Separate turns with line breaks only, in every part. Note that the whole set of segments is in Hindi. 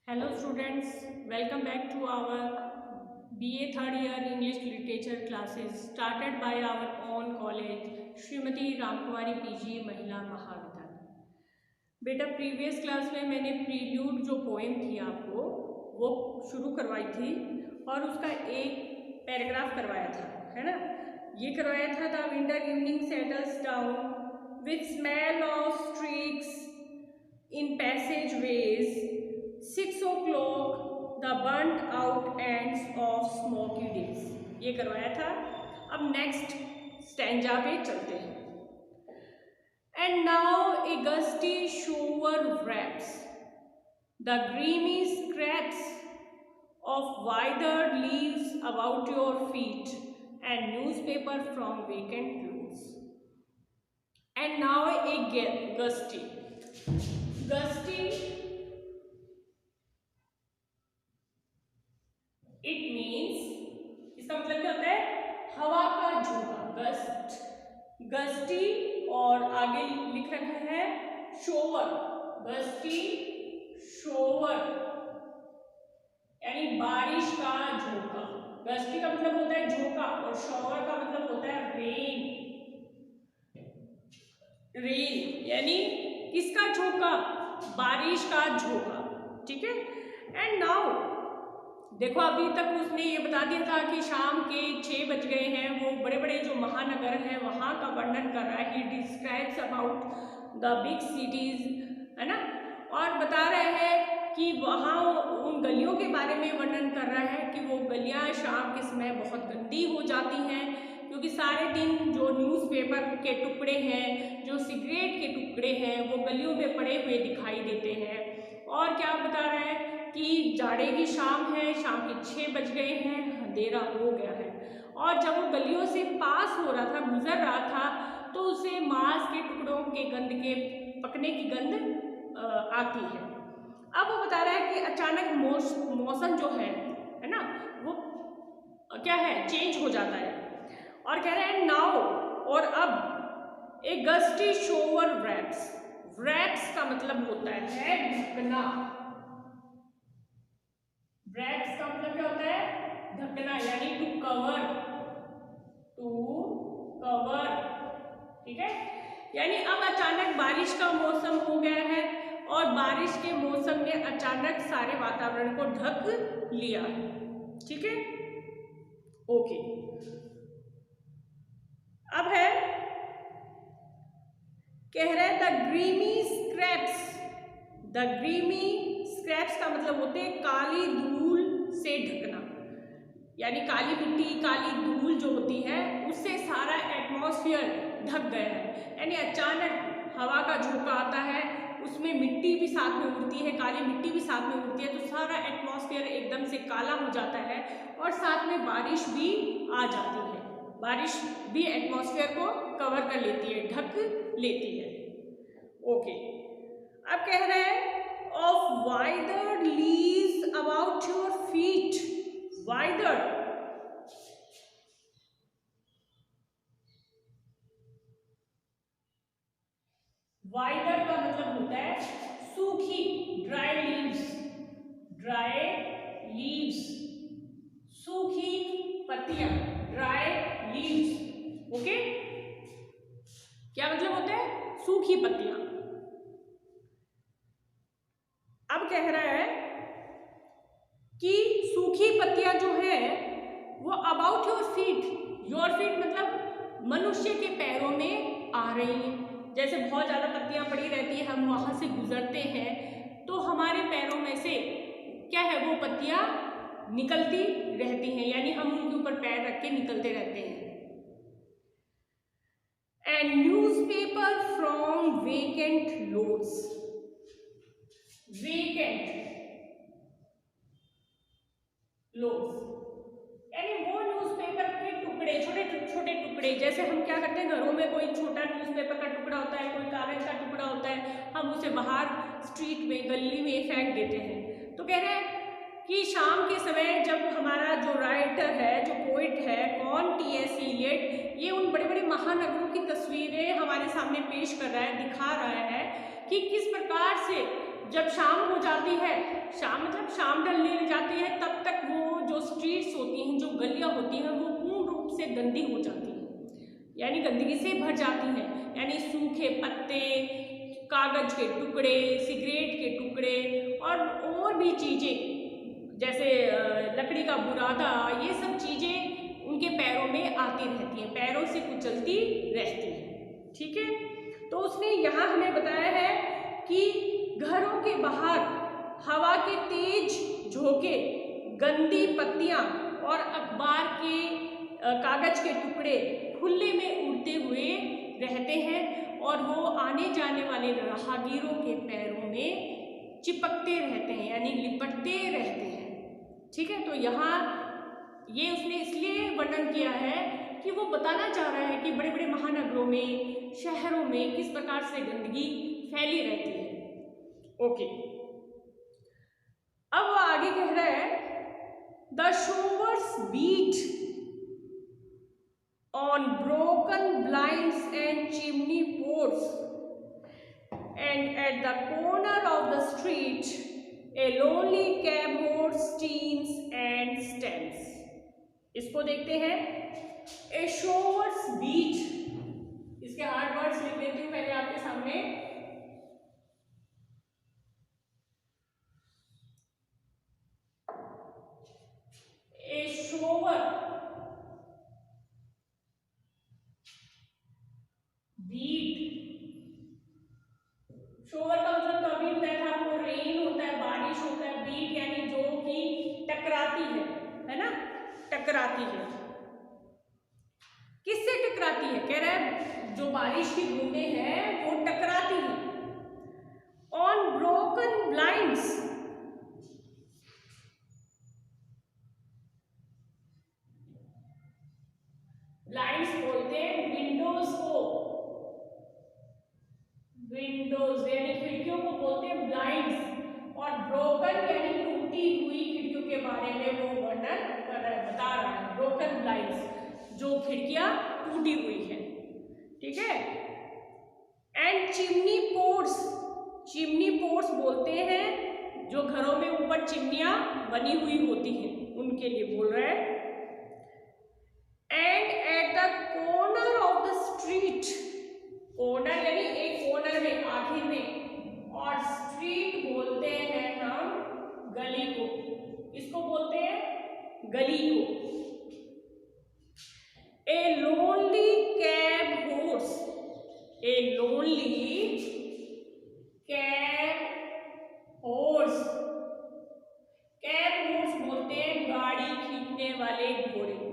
Hello students, welcome back to our BA third year English literature classes started by our own college Shrimati Ramkumari PG महिला महाविद्यालय। बेटा प्रीवियस क्लास में मैंने प्रील्यूड जो पोएम थी आपको वो शुरू करवाई थी और उसका एक पैराग्राफ करवाया था, है ना। ये करवाया था the winter evening settles down with smell of steaks in passageways 6 o'clock the burnt out ends of smoky days, ये करवाया था। अब नेक्स्ट स्टैंजा पे चलते हैं। And now a gusty shower wraps the grimy scraps of withered leaves about your feet and newspaper from vacant rooms. And now a gusty it means, इसका मतलब क्या होता है? हवा का झोंका, गस्टी और आगे लिख रखा है शोवर, गस्टी शोवर यानी बारिश का झोंका। गस्टी का मतलब होता है झोंका और शोवर का मतलब होता है रेन यानी किसका झोंका? बारिश का झोंका, ठीक है। एंड नाउ देखो, अभी तक उसने ये बता दिया था कि शाम के 6 बज गए हैं। वो बड़े बड़े जो महानगर हैं वहाँ का वर्णन कर रहा है। He describes about the big cities, है ना, और बता रहे हैं कि वहाँ उन गलियों के बारे में वर्णन कर रहा है कि वो गलियाँ शाम के समय बहुत गंदी हो जाती हैं क्योंकि सारे दिन जो न्यूज़पेपर के टुकड़े हैं, जो सिगरेट के टुकड़े हैं, वो गलियों में पड़े हुए दिखाई देते हैं। और क्या बता रहे हैं कि जाड़े की शाम है, शाम के 6 बज गए हैं, अंधेरा हो गया है। और जब वो गलियों से पास हो रहा था, गुजर रहा था, तो उसे मांस के टुकड़ों के गंध के पकने की गंध आती है। अब वो बता रहा है कि अचानक मौसम जो है ना, वो क्या है, चेंज हो जाता है। और कह रहे हैं नाउ, और अब ए गस्टी शोवर रैप्स का मतलब होता है ढकना। रैप्स का मतलब क्या होता है? ढकना यानी टू कवर, ठीक है। यानी अब अचानक बारिश का मौसम हो गया है और बारिश के मौसम ने अचानक सारे वातावरण को ढक लिया, ठीक है। ओके, अब है, कह रहे हैं द ग्रीमी स्क्रैप्स का मतलब होते हैं काली धूल से ढकना, यानी काली मिट्टी, काली धूल जो होती है उससे सारा एटमॉस्फेयर ढक गया है। यानी अचानक हवा का झोंका आता है, उसमें मिट्टी भी साथ में उड़ती है, काली मिट्टी भी साथ में उड़ती है, तो सारा एटमॉस्फेयर एकदम से काला हो जाता है और साथ में बारिश भी आ जाती है। बारिश भी एटमॉस्फेयर को कवर कर लेती है, ढक लेती है। ओके, अब कह रहे हैं of withered leaves about your feet, withered का मतलब होता है सूखी, ड्राई लीव्स, सूखी पत्तियां, ड्राई लीव्स। ओके, क्या मतलब होता है? सूखी पत्तियां। अब कह रहा है कि सूखी पत्तियां जो है वो अबाउट योर फीट मतलब मनुष्य के पैरों में आ रही हैं। जैसे बहुत ज़्यादा पत्तियां पड़ी रहती है, हम वहाँ से गुजरते हैं तो हमारे पैरों में से क्या है, वो पत्तियां निकलती रहती हैं, यानी हम उनके ऊपर पैर रख के निकलते रहते हैं। And newspaper from vacant loads, यानी वो न्यूज़पेपर के टुकड़े, छोटे छोटे टुकड़े, जैसे हम क्या करते हैं, घरों में कोई छोटा न्यूज़पेपर का टुकड़ा होता है, कोई कागज का टुकड़ा होता है, हम उसे बाहर स्ट्रीट में, गली में फेंक देते हैं। तो कह रहे हैं कि शाम के समय जब हमारा जो राइटर है, जो पोइट है, कौन, T.S. इलियट, ये उन बड़े बड़े महानगरों की तस्वीरें हमारे सामने पेश कर रहा है, दिखा रहा है कि किस प्रकार से जब शाम हो जाती है, शाम मतलब शाम ढलने लग जाती है, तब तक वो जो स्ट्रीट्स होती हैं, जो गलियां होती हैं, वो पूर्ण रूप से गंदी हो जाती हैं, यानी गंदगी से भर जाती हैं। यानी सूखे पत्ते, कागज के टुकड़े, सिगरेट के टुकड़े और भी चीज़ें जैसे लकड़ी का बुरादा, ये सब चीज़ें उनके पैरों में आती रहती हैं, पैरों से कुचलती रहती हैं। ठीक है, तो उसने यहाँ हमें बताया है कि घरों के बाहर हवा के तेज झोंके, गंदी पत्तियाँ और अखबार के कागज के टुकड़े खुले में उड़ते हुए रहते हैं और वो आने जाने वाले राहगीरों के पैरों में चिपकते रहते हैं, यानी लिपटते रहते हैं। ठीक है, तो यहाँ ये उसने इसलिए वर्णन किया है कि वो बताना चाह रहा है कि बड़े बड़े महानगरों में, शहरों में किस प्रकार से गंदगी फैली रहती है। ओके, अब वो आगे कह रहा है, the showers beat on broken blinds and chimney pots, and at the corner of the street a lonely cab horse steams and stands. इसको देखते हैं, a shower's beat, इसके हार्ड वर्ड्स लिख देती हूँ पहले आपके सामने। a shower बीट, शोवर का मतलब तो अभी बताया था आपको, रेन होता है, बारिश होता है, बीट यानी जो कि टकराती है ना, टकराती है। किससे टकराती है? कह रहा है जो बारिश की बूंदें हैं वो टकराती हैं। ऑन ब्रोकन ब्लाइंड्स, ब्लाइंड्स बोलते हैं विंडोज को, विंडोज यानी खिड़कियों को बोलते हैं ब्लाइंड्स, और ब्रोकन यानी टूटी हुई खिड़कियों के बारे में वो वर्णन कर रहा है, बता रहा है। ब्रोकन ब्लाइंड्स, जो खिड़कियां टूटी हुई हैं। ठीक है, and chimney pots, chimney pots बोलते हैं जो घरों में ऊपर चिमनियां बनी हुई होती हैं, उनके लिए बोल रहा है। And at the corner of the street, corner यानी एक कॉर्नर में, आखिर में, और स्ट्रीट बोलते हैं हम गली को, इसको बोलते हैं गली को। A lonely cab horse, a lonely cab horse, cab horse बोलते हैं गाड़ी खींचने वाले घोड़े को,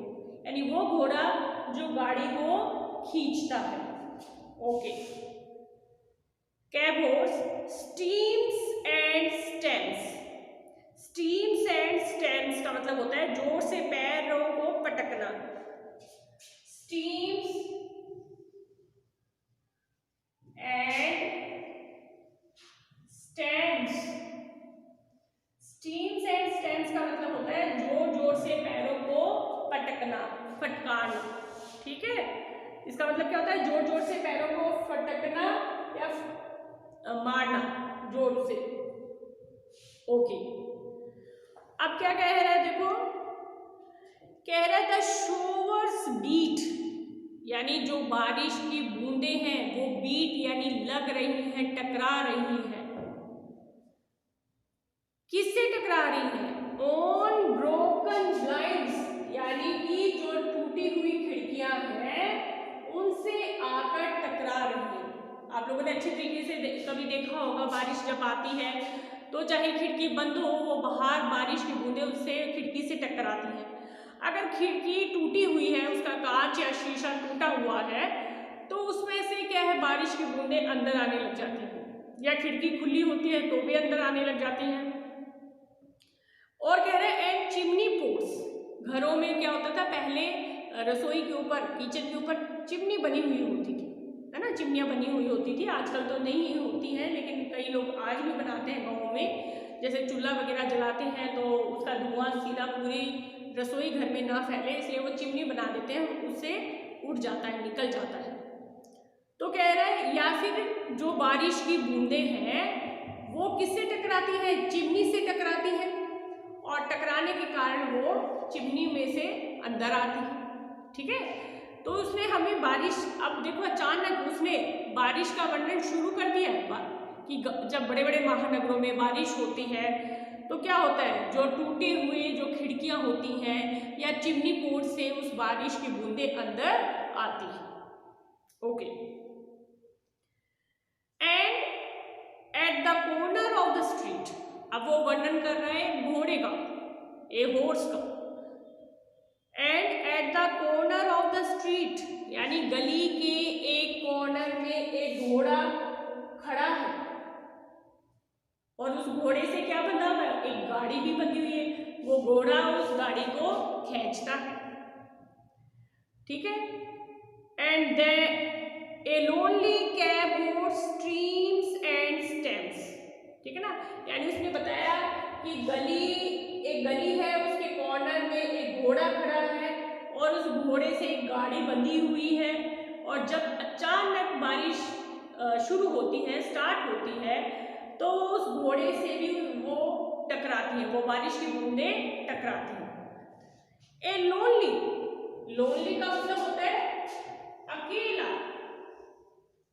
यानी वो घोड़ा जो गाड़ी को खींचता है। Okay, cab horse stamps and stands, stamps and stands का मतलब होता है जोर से पैरों को पटकना। Stamps and stands, stamps and stands का मतलब होता है जोर जोर से पैरों को पटकना, फटकारना। ठीक है, इसका मतलब क्या होता है? जोर जोर से पैरों को फटकना या मारना जोर से। ओके, अब क्या कह रहा है देखो, कह रहा है द शोवर्स बीट, यानी जो बारिश की बूंदें हैं वो बीट यानी लग रही हैं, टकरा रही हैं। किससे टकरा रही हैं? ऑन ब्रोकन ब्लाइंड्स, यानी कि जो टूटी हुई खिड़कियां हैं उनसे आकर टकरा रही है। आप लोगों ने अच्छे तरीके से कभी देखा होगा, बारिश जब आती है तो चाहे खिड़की बंद हो, वो बाहर बारिश की बूंदें उससे खिड़की से टकराती हैं। अगर खिड़की टूटी हुई है, उसका कांच या शीशा टूटा हुआ है, तो उसमें से क्या है, बारिश की बूंदें अंदर आने लग जाती हैं, या खिड़की खुली होती है तो भी अंदर आने लग जाती हैं। और कह रहे हैं एंड चिमनी पोर्ट्स, घरों में क्या होता था पहले, रसोई के ऊपर, किचन के ऊपर चिमनी बनी हुई होती थी, है ना, चिमनियाँ बनी हुई होती थी। आजकल तो नहीं होती हैं, लेकिन कई लोग आज भी बनाते हैं गाँव में। जैसे चूल्हा वगैरह जलाते हैं तो उसका धुआं सीधा पूरी रसोई घर में ना फैले, इसलिए वो चिमनी बना देते हैं, उससे उड़ जाता है, निकल जाता है। तो कह रहा है या फिर जो बारिश की बूंदें हैं वो किससे टकराती है? चिमनी से टकराती है, और टकराने के कारण वो चिमनी में से अंदर आती है। ठीक है, तो उसने हमें बारिश, अब देखो अचानक उसने बारिश का वर्णन शुरू कर दिया कि जब बड़े बड़े महानगरों में बारिश होती है तो क्या होता है, जो टूटे हुए जो खिड़कियां होती हैं या चिमनी पोर्ट से उस बारिश की बूंदें अंदर आती हैं। Okay, and at the corner of the street, अब वो वर्णन कर रहे हैं घोड़े का, ए हॉर्स का। And at the corner of the street, यानी गली के एक कॉर्नर में एक घोड़ा खड़ा है, और उस घोड़े से क्या बंधा हुआ है? एक गाड़ी भी बंधी हुई है। वो घोड़ा उस गाड़ी को खींचता है। ठीक है, एंड ए लोनली कैब और स्ट्रीम्स एंड स्टेम्स। ठीक है ना, यानी उसने बताया कि एक गली है, उसके कॉर्नर में एक घोड़ा खड़ा है और उस घोड़े से एक गाड़ी बंधी हुई है, और जब अचानक बारिश शुरू होती है, स्टार्ट होती है, तो उस घोड़े से भी वो टकराती है, वो बारिश की बूंदें टकराती हैं। ए लोनली का मतलब होता है अकेला,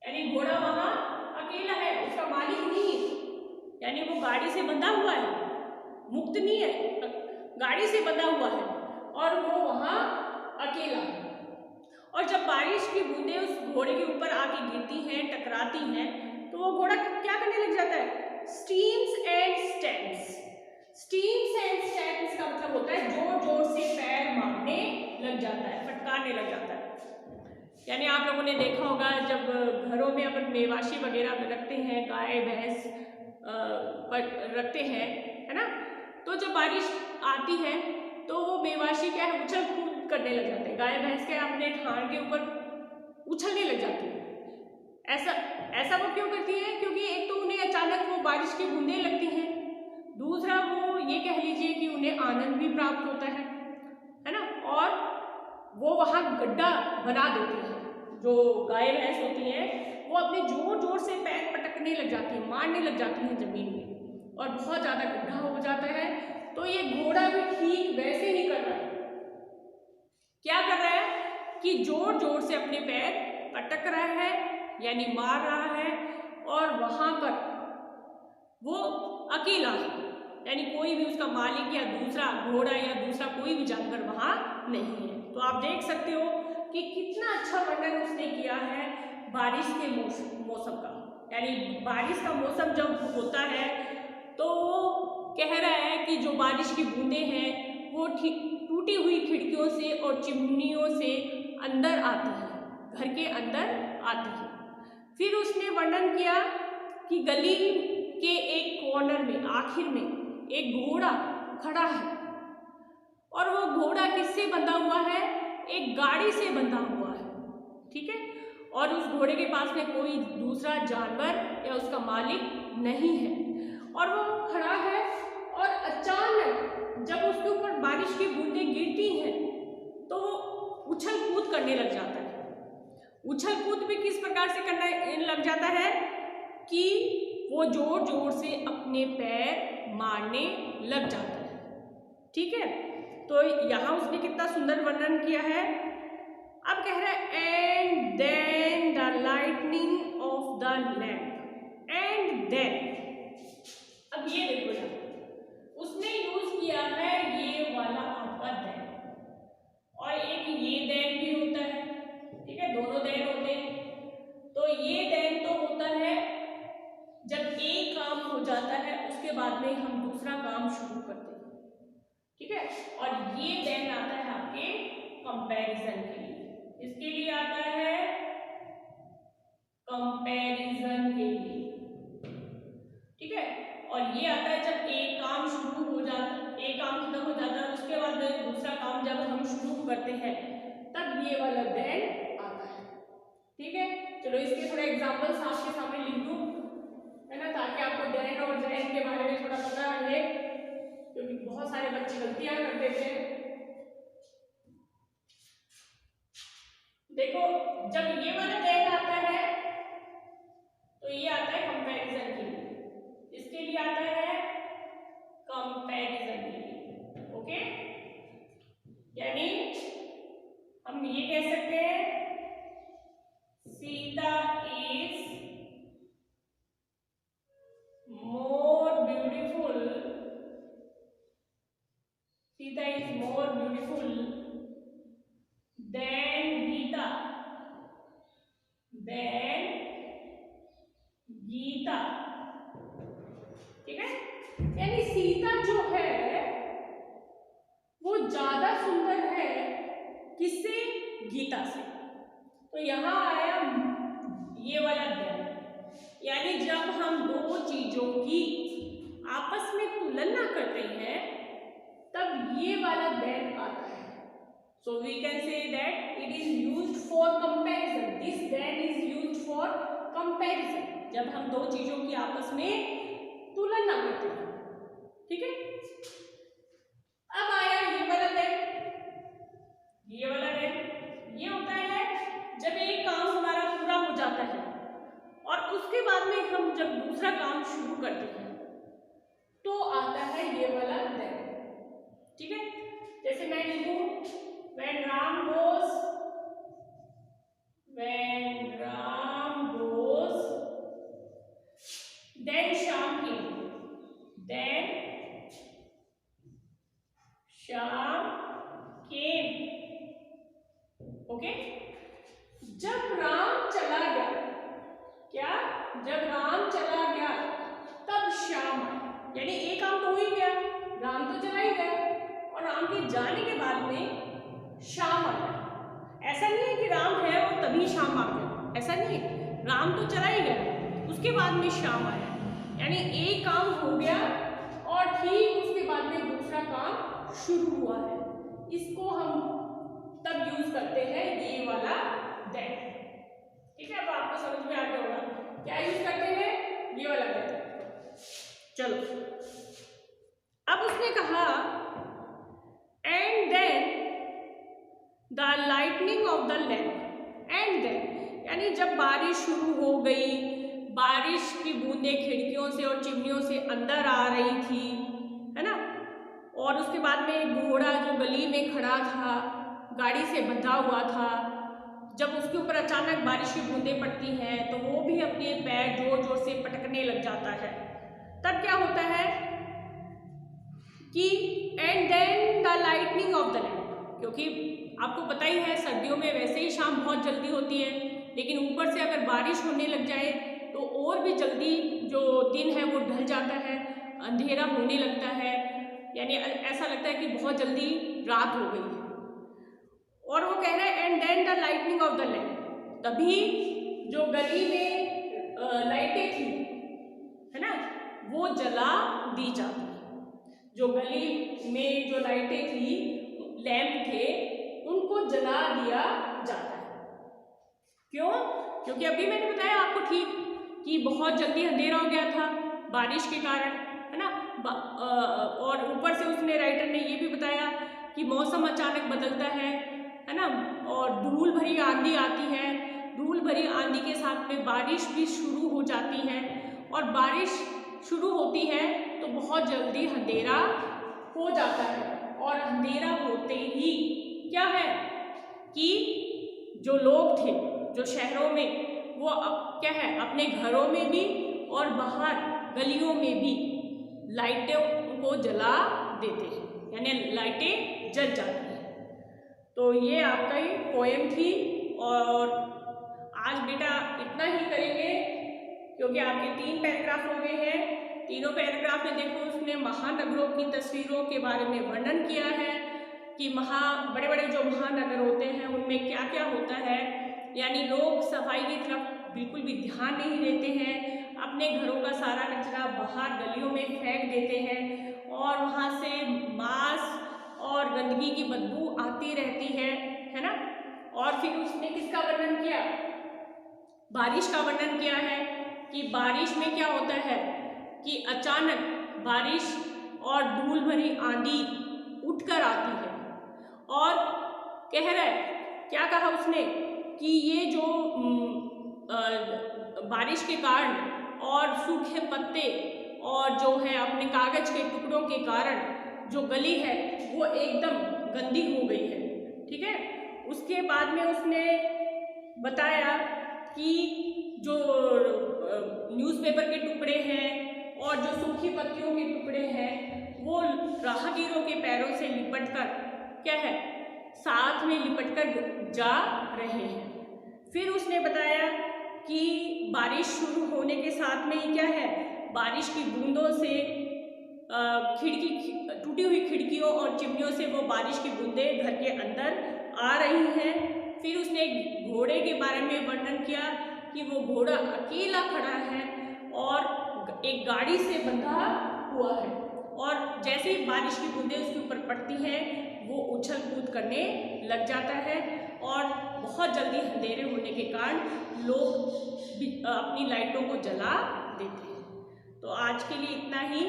यानी घोड़ा वहां अकेला है, उसका मालिक नहीं है, यानी वो गाड़ी से बंधा हुआ है, मुक्त नहीं है, गाड़ी से बंधा हुआ है, और वो वहां अकेला है। और जब बारिश की बूंदें उस घोड़े के ऊपर आके गिरती हैं, टकराती हैं, तो वो घोड़ा क्या करने लग जाता है? Stems and stamps. Stems and stamps का मतलब होता है जोर जोर से पैर मारने लग जाता है, फटकारने लग जाता है। यानी आप लोगों ने देखा होगा, जब घरों में अपन मेवाशी वगैरह रखते हैं, गाय भैंस रखते हैं, है ना, तो जब बारिश आती है तो वो मेवाशी क्या है, उछल कूद करने लग जाते हैं। गाय भैंस के अपने ठाड़ के ऊपर उछलने लग जाती है। ऐसा वो क्यों करती है? क्योंकि एक तो उन्हें अचानक वो बारिश की बूंदें लगती हैं, दूसरा वो ये कह लीजिए कि उन्हें आनंद भी प्राप्त होता है ना, और वो वहाँ गड्ढा बना देती हैं। जो गाय भैंस होती हैं वो अपने जोर जोर से पैर पटकने लग जाती हैं, मारने लग जाती हैं जमीन में, और बहुत ज़्यादा गड्ढा हो जाता है। तो ये घोड़ा भी ठीक वैसे ही कर रहा है। क्या कर रहा है कि जोर जोर से अपने पैर पटक रहा है, यानी मार रहा है, और वहां पर वो अकेला है, यानी कोई भी उसका मालिक या दूसरा घोड़ा या दूसरा कोई भी जानवर वहां नहीं है। तो आप देख सकते हो कि कितना अच्छा वर्णन उसने किया है बारिश के मौसम का। यानी बारिश का मौसम जब होता है तो वो कह रहा है कि जो बारिश की बूंदें हैं वो टूटी हुई खिड़कियों से और चिमनियों से अंदर आती है, घर के अंदर आती है। फिर उसने वर्णन किया कि गली के एक कॉर्नर में, आखिर में एक घोड़ा खड़ा है, और वो घोड़ा किससे बंधा हुआ है? एक गाड़ी से बंधा हुआ है। ठीक है, और उस घोड़े के पास में कोई दूसरा जानवर या उसका मालिक नहीं है, और वो खड़ा है, और अचानक जब उसके ऊपर बारिश की बूंदें गिरती हैं तो वो उछल कूद करने लग जाता है। उछल कूद भी किस प्रकार से करने लग जाता है कि वो जोर जोर से अपने पैर मारने लग जाता है। ठीक है, तो यहाँ उसने कितना सुंदर वर्णन किया है। अब कह रहा है and then the lightning of the lamp, and then. अब ये देखो यार, उसने यूज किया है ये वाला आपका देन, और एक ये देन भी होता है। ठीक है, दोनों देन होते हैं। तो ये देन तो होता है जब एक काम हो जाता है उसके बाद में हम दूसरा काम शुरू करते हैं। ठीक है, और ये देन आता है आपके कंपैरिजन के लिए। इसके लिए आता है कंपैरिजन के लिए। ठीक है, और ये आता है जब एक काम शुरू हो जाता, एक काम खत्म हो जाता है, उसके बाद में दूसरा काम जब हम शुरू करते हैं तब ये वाला देन आता है। ठीक है, चलो इसके थोड़े एग्जांपल्स आपके सामने लिख दूं, है ना, ताकि आपको देन और देन के बारे में थोड़ा पता रहे, क्योंकि बहुत सारे बच्चे गलतियां कर देते हैं। देखो, जब ये वाला देन आता है तो ये आता है कंपैरिजन के लिए। इसके लिए आता है? कंपैरिजन के लिए। ओके, यानी हम ये कह सकते हैं Sita is more beautiful, Sita is more beautiful than Gita, than Gita. ठीक है, यानी सीता जो है वो ज्यादा सुंदर है किससे? गीता से। तो यहां आया ये वाला देन, यानी जब हम दो चीजों की आपस में तुलना करते हैं तब ये वाला देन आता है। So we can say that it is used for comparison, this than is used for comparison, जब हम दो चीजों की आपस में तुलना करते हैं। ठीक है, अब आया ये वाला देन, ये वाला देन ये होता है जब एक काम हमारा पूरा हो जाता है और उसके बाद में हम जब दूसरा काम शुरू करते हैं तो आता है ये वाला देन। ठीक है, जैसे मैं लिखूं when Ram goes, when Ram goes, then Shyam came, then Shyam came। Okay, जब राम चला गया, क्या? जब राम चला गया तब श्याम आया, यानी एक काम तो हो ही गया, राम तो चला ही गया और राम के जाने के बाद में श्याम आ गया। ऐसा नहीं है कि राम है और तभी श्याम आ गया, ऐसा नहीं है, राम तो चला ही गया उसके बाद में श्याम आया, यानी एक काम हो गया और ठीक उसके बाद में दूसरा काम शुरू हुआ है। इसको हम तब यूज करते हैं ये वाला देन। ठीक है, अब आपको समझ में आ गया होगा क्या यूज करते हैं, ये वाला देन। चलो, अब उसने कहा and then the lightning of the lamp, and then यानी जब बारिश शुरू हो गई, बारिश की बूंदें खिड़कियों से और चिमनियों से अंदर आ रही थी, है ना, और उसके बाद में एक घोड़ा जो गली में खड़ा था, गाड़ी से बंधा हुआ था, जब उसके ऊपर अचानक बारिश की बूंदें पड़ती हैं तो वो भी अपने पैर जोर जोर से पटकने लग जाता है। तब क्या होता है कि and then the lightning of the lamp, क्योंकि आपको पता ही है सर्दियों में वैसे ही शाम बहुत जल्दी होती है, लेकिन ऊपर से अगर बारिश होने लग जाए तो और भी जल्दी जो दिन है वो ढल जाता है, अंधेरा होने लगता है, यानी ऐसा लगता है कि बहुत जल्दी रात हो गई है। और वो कह रहे हैं and then the lightning of the lamp, तभी जो गली में लाइटें थी, है ना, वो जला दी जाती है। जो गली में जो लाइटें थी, लैंप थे, उनको जला दिया जाता है। क्यों? क्योंकि अभी मैंने बताया आपको ठीक कि बहुत जल्दी अंधेरा हो गया था बारिश के कारण, है ना, और ऊपर से उसने राइटर ने ये भी बताया कि मौसम अचानक बदलता है ना, और धूल भरी आंधी आती है, धूल भरी आंधी के साथ में बारिश भी शुरू हो जाती है, और बारिश शुरू होती है तो बहुत जल्दी अंधेरा हो जाता है, और अंधेरा होते ही क्या है कि जो लोग थे जो शहरों में, वो क्या है अपने घरों में भी और बाहर गलियों में भी लाइटें को जला देते हैं, यानी लाइटें जल जाती हैं। तो ये आपका ही पोएम थी, और आज बेटा इतना ही करेंगे क्योंकि आपके 3 पैराग्राफ हो गए हैं। तीनों पैराग्राफ में देखो उसने महानगरों की तस्वीरों के बारे में वर्णन किया है कि बड़े बड़े जो महानगर होते हैं उनमें क्या क्या होता है, यानी लोग सफाई की तरफ बिल्कुल भी ध्यान नहीं देते हैं, अपने घरों का सारा कचरा बाहर गलियों में फेंक देते हैं और वहाँ से मांस और गंदगी की बदबू आती रहती है ना। और फिर उसने किसका वर्णन किया? बारिश का वर्णन किया है कि बारिश में क्या होता है कि अचानक बारिश और धूल भरी आंधी उठकर आती है, और कह रहा है, क्या कहा उसने कि ये जो बारिश के कारण और सूखे पत्ते और जो है अपने कागज के टुकड़ों के कारण जो गली है वो एकदम गंदी हो गई है। ठीक है, उसके बाद में उसने बताया कि जो न्यूज़पेपर के टुकड़े हैं और जो सूखी पत्तियों के टुकड़े हैं वो राहगीरों के पैरों से लिपटकर क्या है, साथ में लिपटकर जा रहे हैं। फिर उसने बताया कि बारिश शुरू होने के साथ में ही क्या है, बारिश की बूंदों से टूटी हुई खिड़कियों और चिमनियों से वो बारिश की बूंदें घर के अंदर आ रही हैं। फिर उसने एक घोड़े के बारे में वर्णन किया कि वो घोड़ा अकेला खड़ा है और एक गाड़ी से बंधा हुआ है, और जैसे ही बारिश की बूंदें उसके ऊपर पड़ती हैं वो उछल कूद करने लग जाता है, और बहुत जल्दी अंधेरे होने के कारण लोग अपनी लाइटों को जला देते हैं। तो आज के लिए इतना ही,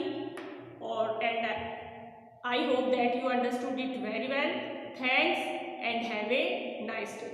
और and I hope that you understood it very well. Thanks and have a nice day.